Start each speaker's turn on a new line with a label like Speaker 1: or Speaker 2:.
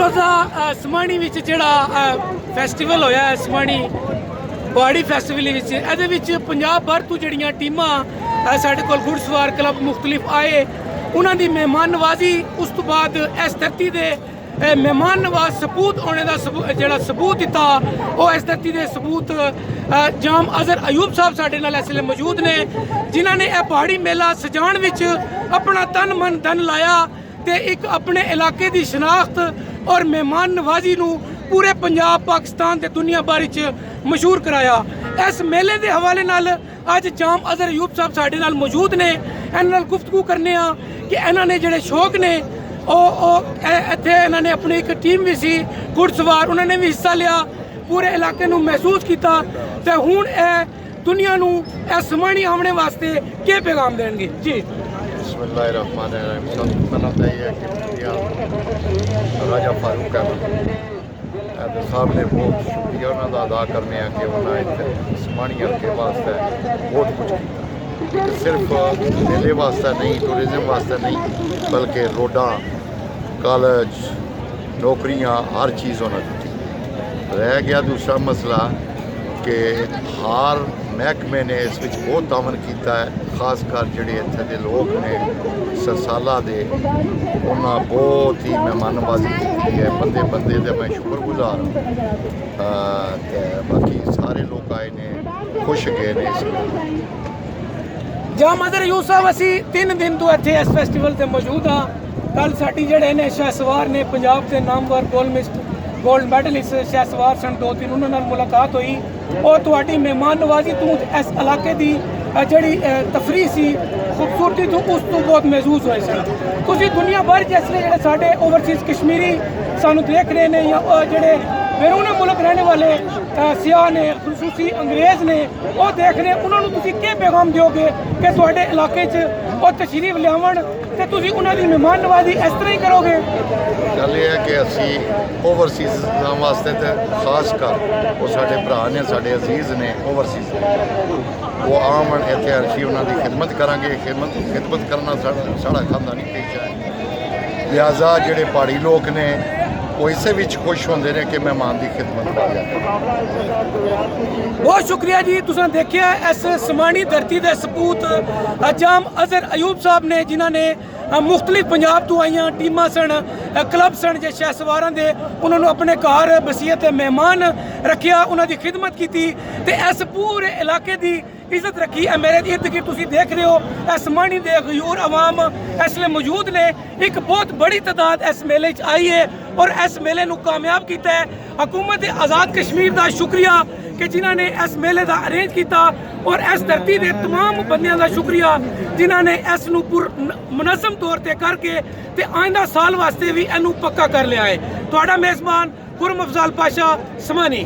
Speaker 1: रोज़ा समाणी विच जिहड़ा फैसटीवल होया है समाणी बाड़ी फैसटीवल विच इहदे विच पंजाब भर तो जिहड़ियां टीमां साडे कोल घुड़सवार क्लब मुख्तलिफ आए उन्हां दी मेहमान नवाजी उस तो बाद इस धरती दे मेहमान नवाज सपूत होने का जिहड़ा सबूत दिता वो इस धरती के सबूत जाम अजहर अयूब साहब साडे नाल इस वेले मौजूद ने जिन्हां ने यह पहाड़ी मेला सजाण विच अपना तन मन धन लाया ते एक अपने इलाके की शनाख्त और मेहमान नवाजी नूं पूरे पंजाब पाकिस्तान ते दुनिया भर च मशहूर कराया। इस मेले के हवाले नाल अज जाम अजहर अयूब साहब साडे नाल मौजूद ने इन्हां नाल गुफ्तगू करने कि इन्हां ने जिहड़े शौक ने इत्थे इन्हां ने अपनी एक टीम भी सी घुड़सवार उन्होंने भी हिस्सा लिया पूरे इलाके नूं महसूस किया ते हुण दुनिया नूं समाणी आने वास्ते क्या पैगाम देंगे जी।
Speaker 2: बिस्मिल्लाहिर्रहमानिर्रहीम। सब बनाता ही है कि राजा फारूक अहमद साहब ने बहुत शुक्रिया उन्होंने अदा करने कि उन्हें इतने समाणी हल्के वास्ते बहुत कुछ किया, सिर्फ मेले वास्ते नहीं टूरिज्म वास्ते नहीं बल्कि रोडा कॉलेज नौकरियां हर चीज़ उन्होंने दी। रह गया दूसरा मसला कि हर महकमे ने इस विच बहुत तावन किया है, खासकर जोड़े इत्थे दे लोग ने सरसाला दे उन्हें बहुत ही मेहमान नवाजी की है। बंदे बंदे दे मैं शुक्रगुजार हाँ। बाकी सारे लोग आए ने खुश गए ने इस
Speaker 1: जाम अजहर अयूब साहब असी 3 दिन तो इत्थे इस फैसटीवल से मौजूद हाँ। कल साडी जिहड़े ने शाहसवार ने पंजाब के नामवर गोल्ड मैडलिस्ट शाहसवार सन 2-3 उन्होंने मुलाकात हुई और तुहाडी मेहमान नवाजी तू इस इलाके की जिहड़ी तफरी सी खूबसूरती तो उस तो बहुत महसूस होए सन। तुसीं दुनिया भर जिसले जिहड़े साडे ओवरसीज़ कश्मीरी सानू देख रहे हैं या जिहड़े बैरून मुल्क रहने वाले सियाह ने खसूसी अंग्रेज़ ने वो देख रहे उन्होंने तुसीं क्या पैगाम दोगे कि तुहाडे इलाके वो तशरीफ लियावन ते तुसीं उन्हां दी मेहमान नवाजी इस तरह ही करोगे?
Speaker 2: गल ये है कि असी ओवरसीज़ वास्ते तो खास कर वो साडे भरा ने साडे अजीज़ ने ओवरसीज़ वो आवन इत्थे असीं उन्हां दी खिदमत करांगे। खिदमत करना साडा खानदानी पेशा है, लिहाजा जिहड़े पहाड़ी लोग ने वो इसे विच खुश होंदे ने कि मेहमान की खिदमत कर
Speaker 1: बहुत शुक्रिया जी। तुसां देखिया इस समाणी धरती के सपूत जाम अजहर अयूब साहब ने जिन्होंने मुख्तलिफ पंजाब तो आईयां टीमां सन क्लब सन जे शाहसवारां दे उन्होंने अपने घर बसीयत मेहमान रखिया उन्होंने खिदमत की इस पूरे इलाके की इज्जत रखी। मेरे इर्द गिर्द तुसीं देख रहे हो समाणी दे गयूर अवाम इसलिए मौजूद ने एक बहुत बड़ी तादाद इस मेले आई है और इस मेले नूं कामयाब किया है। हुकूमत आज़ाद कश्मीर का शुक्रिया कि जिन्होंने इस मेले का अरेंज किया और इस धरती के तमाम बंदियां का शुक्रिया जिन्होंने इस नूं मुनज़म तौर पर करके ते आइंदा साल वास्ते भी इनू पक्का कर लिया है। तुहाडा मेज़बान खुरम अफजाल पाशा समानी।